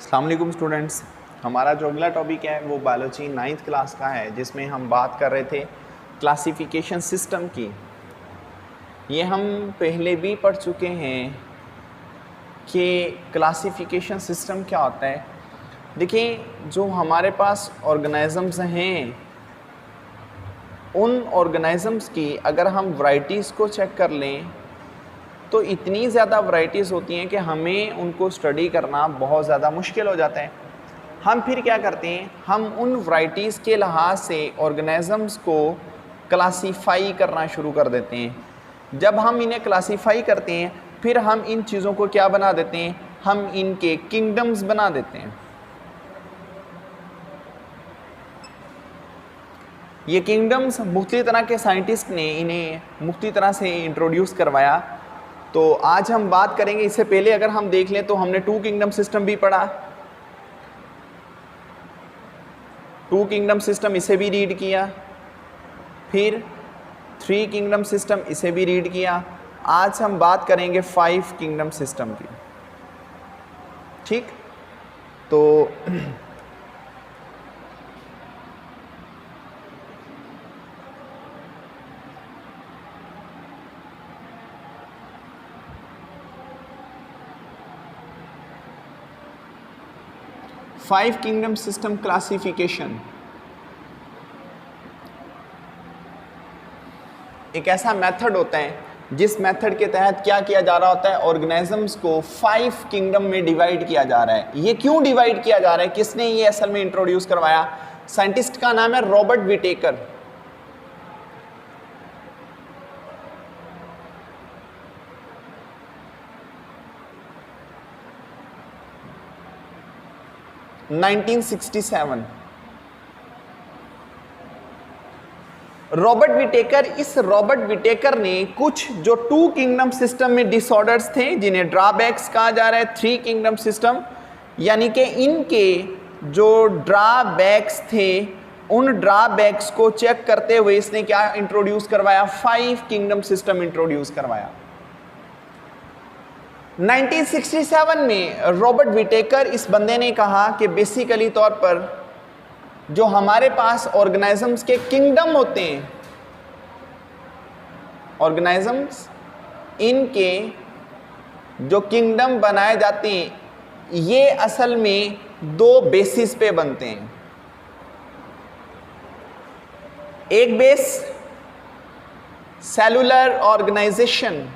अस्सलाम वालेकुम स्टूडेंट्स। हमारा जो अगला टॉपिक है वो बायोलॉजी 9th क्लास का है, जिसमें हम बात कर रहे थे क्लासिफिकेशन सिस्टम की। ये हम पहले भी पढ़ चुके हैं कि क्लासिफिकेशन सिस्टम क्या होता है। देखिए, जो हमारे पास ऑर्गेनिज़म्स हैं, उन ऑर्गेनिज़म्स की अगर हम वैरायटीज़ को चेक कर लें तो इतनी ज़्यादा वैरायटीज़ होती हैं कि हमें उनको स्टडी करना बहुत ज़्यादा मुश्किल हो जाता है। हम फिर क्या करते हैं, हम उन वैरायटीज़ के लिहाज से ऑर्गेनिज़म्स को क्लासीफाई करना शुरू कर देते हैं। जब हम इन्हें क्लासीफाई करते हैं, फिर हम इन चीज़ों को क्या बना देते हैं, हम इनके किंगडम्स बना देते हैं। ये किंगडम्स मुख्तलिफ तरह के साइंटिस्ट ने इन्हें मुख्तलिफ तरह से इंट्रोड्यूस करवाया। तो आज हम बात करेंगे। इससे पहले अगर हम देख लें तो हमने 2 किंगडम सिस्टम भी पढ़ा। 2 किंगडम सिस्टम इसे भी रीड किया, फिर 3 किंगडम सिस्टम इसे भी रीड किया। आज हम बात करेंगे 5 किंगडम सिस्टम की। ठीक, तो 5 किंगडम सिस्टम क्लासिफिकेशन एक ऐसा मेथड होता है जिस मेथड के तहत क्या किया जा रहा होता है, ऑर्गेनिजम्स को 5 किंगडम में डिवाइड किया जा रहा है। ये क्यों डिवाइड किया जा रहा है, किसने ये असल में इंट्रोड्यूस करवाया? साइंटिस्ट का नाम है रॉबर्ट विटेकर। रॉबर्ट विटेकर, इस रॉबर्ट विटेकर ने कुछ जो 2 किंगडम सिस्टम में डिसऑर्डर्स थे, जिन्हें ड्रॉबैक्स कहा जा रहा है, 3 किंगडम सिस्टम, यानी कि इनके जो ड्रॉबैक्स थे, उन ड्रॉबैक्स को चेक करते हुए इसने क्या इंट्रोड्यूस करवाया? 5 किंगडम सिस्टम इंट्रोड्यूस करवाया। 1967 में रॉबर्ट विटेकर, इस बंदे ने कहा कि बेसिकली तौर पर जो हमारे पास ऑर्गेनिजम्स के किंगडम होते हैं, ऑर्गेनिजम्स इनके जो किंगडम बनाए जाते हैं, ये असल में 2 बेसिस पे बनते हैं। एक बेस सेलुलर ऑर्गेनाइजेशन,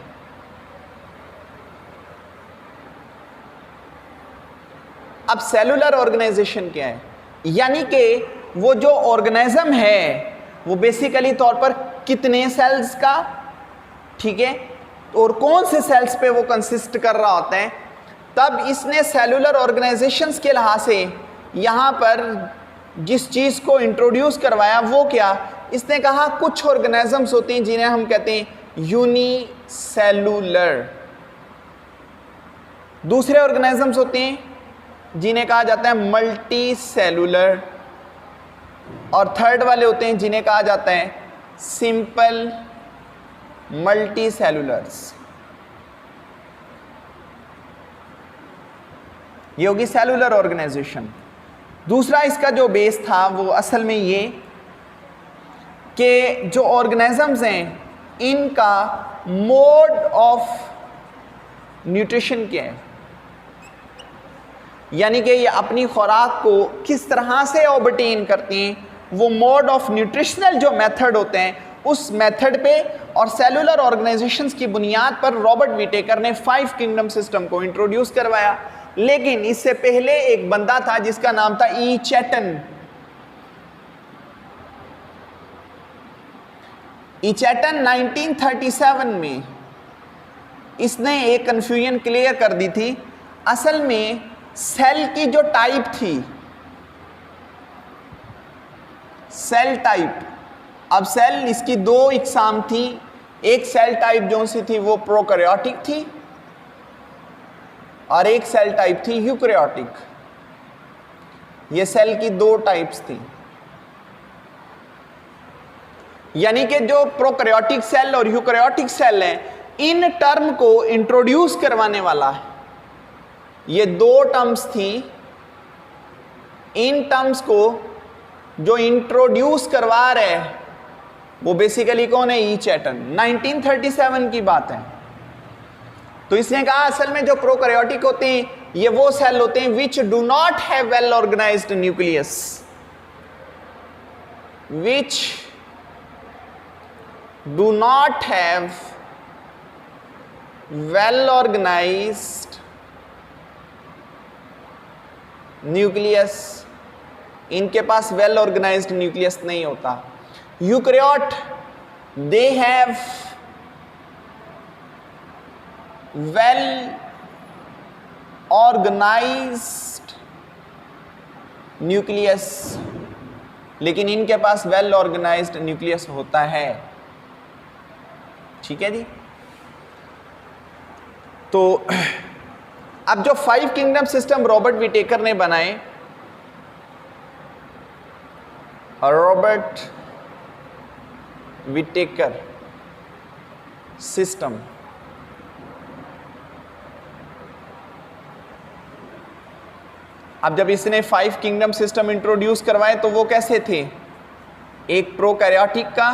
अब सेलुलर ऑर्गेनाइजेशन क्या है? यानी कि वो जो ऑर्गेनिज्म है वो बेसिकली तौर पर कितने सेल्स का, ठीक है, और कौन से सेल्स पे वो कंसिस्ट कर रहा होता है। तब इसने सेलुलर ऑर्गेनाइजेशंस के लिहाज से यहाँ पर जिस चीज़ को इंट्रोड्यूस करवाया वो क्या, इसने कहा कुछ ऑर्गेनिजम्स होते हैं जिन्हें हम कहते हैं यूनिसेलुलर, दूसरे ऑर्गेनिजम्स होते हैं जिन्हें कहा जाता है मल्टी सेलुलर, और थर्ड वाले होते हैं जिन्हें कहा जाता है सिंपल मल्टी सेलुलर्स। ये होगी सेलुलर ऑर्गेनाइजेशन। दूसरा इसका जो बेस था वो असल में ये कि जो ऑर्गेनिजम्स हैं इनका मोड ऑफ न्यूट्रिशन क्या है, यानी कि ये अपनी खुराक को किस तरह से ऑब्टेन करते हैं, वो मोड ऑफ न्यूट्रिशनल जो मेथड होते हैं उस मेथड पे और सेलुलर ऑर्गेनाइजेशंस की बुनियाद पर रॉबर्ट विटेकर ने 5 किंगडम सिस्टम को इंट्रोड्यूस करवाया। लेकिन इससे पहले एक बंदा था जिसका नाम था ई चैटन। ई चैटन 1937 में इसने एक कंफ्यूजन क्लियर कर दी थी। असल में सेल की जो टाइप थी, सेल टाइप, अब सेल इसकी 2 इकसाम थी। एक सेल टाइप जो सी थी वो प्रोकैरियोटिक थी और एक सेल टाइप थी यूकैरियोटिक। ये सेल की 2 टाइप्स थी, यानी कि जो प्रोकैरियोटिक सेल और यूकैरियोटिक सेल हैं, इन टर्म को इंट्रोड्यूस करवाने वाला है। ये 2 टर्म्स थी, इन टर्म्स को जो इंट्रोड्यूस करवा रहे हैं वो बेसिकली कौन है? ई चैटन। 1937 की बात है। तो इसने कहा असल में जो प्रोकैरियोटिक होते हैं ये वो सेल होते हैं which do not have well organized nucleus, which do not have well organized nucleus, इनके पास वेल ऑर्गेनाइज्ड न्यूक्लियस नहीं होता। Eukaryote they have well organized nucleus, लेकिन इनके पास वेल ऑर्गेनाइज्ड न्यूक्लियस होता है। ठीक है जी। तो अब जो 5 किंगडम सिस्टम रॉबर्ट विटेकर ने बनाए, रॉबर्ट विटेकर सिस्टम, अब जब इसने 5 किंगडम सिस्टम इंट्रोड्यूस करवाए तो वो कैसे थे? एक प्रोकैरियोटिक का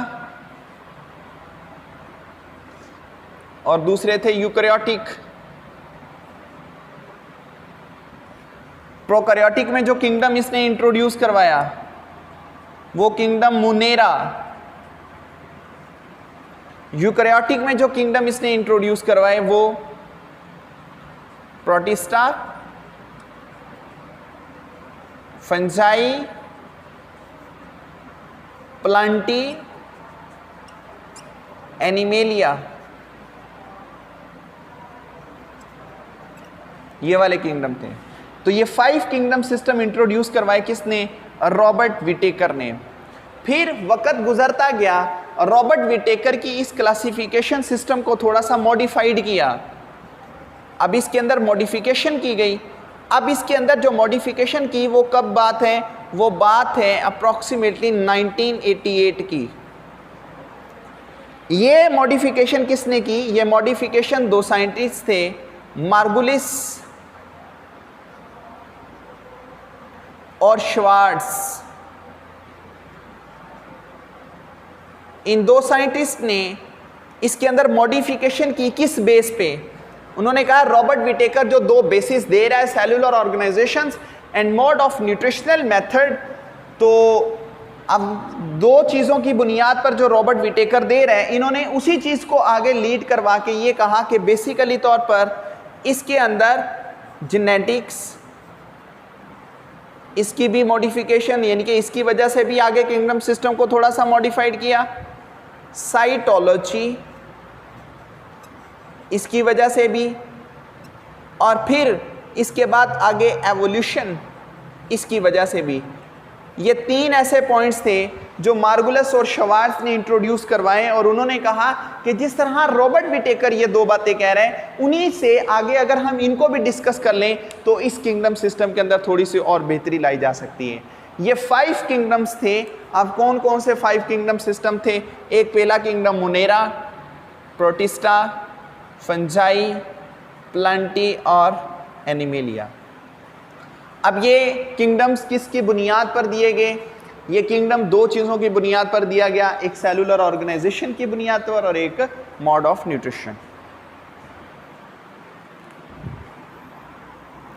और दूसरे थे यूकैरियोटिक। प्रोकैरियोटिक में जो किंगडम इसने इंट्रोड्यूस करवाया वो किंगडम मोनेरा। यूकैरियोटिक में जो किंगडम इसने इंट्रोड्यूस करवाए वो प्रोटिस्टा, फंजाई, प्लांटी, एनिमेलिया, ये वाले किंगडम थे। तो ये 5 किंगडम सिस्टम इंट्रोड्यूस करवाए किसने? रॉबर्ट विटेकर ने। फिर वक्त गुजरता गया और रॉबर्ट विटेकर की इस क्लासिफिकेशन सिस्टम को थोड़ा सा मॉडिफाइड किया। अब इसके अंदर मॉडिफिकेशन की गई। अब इसके अंदर जो मॉडिफिकेशन की वो कब बात है? वो बात है अप्रॉक्सीमेटली 1988 की। ये मॉडिफिकेशन किसने की? ये मॉडिफिकेशन 2 साइंटिस्ट थे, मार्गुलिस और श्वार्ट्ज। इन 2 साइंटिस्ट ने इसके अंदर मॉडिफिकेशन की। किस बेस पे? उन्होंने कहा रॉबर्ट विटेकर जो 2 बेसिस दे रहा है, cellular organisations and mode of nutritional method, तो अब 2 चीज़ों की बुनियाद पर जो रॉबर्ट विटेकर दे रहे हैं, इन्होंने उसी चीज़ को आगे लीड करवा के ये कहा कि बेसिकली तौर पर इसके अंदर जेनेटिक्स, इसकी भी मॉडिफिकेशन, यानी कि इसकी वजह से भी आगे किंगडम सिस्टम को थोड़ा सा मॉडिफाइड किया। साइटोलॉजी, इसकी वजह से भी, और फिर इसके बाद आगे एवोल्यूशन, इसकी वजह से भी। ये 3 ऐसे पॉइंट्स थे जो मार्गुलस और श्वार्ट्ज ने इंट्रोड्यूस करवाए और उन्होंने कहा कि जिस तरह रॉबर्ट विटेकर ये 2 बातें कह रहे हैं, उन्हीं से आगे अगर हम इनको भी डिस्कस कर लें तो इस किंगडम सिस्टम के अंदर थोड़ी सी और बेहतरी लाई जा सकती है। ये 5 किंगडम्स थे। अब कौन कौन से 5 किंगडम सिस्टम थे? एक पहला kingdom Monera, protista, fungi, Plantae और एनिमेलिया। अब ये किंगडम्स किसकी बुनियाद पर दिए गए? ये किंगडम 2 चीज़ों की बुनियाद पर दिया गया, एक सेलुलर ऑर्गेनाइजेशन की बुनियाद पर और एक मोड ऑफ न्यूट्रिशन।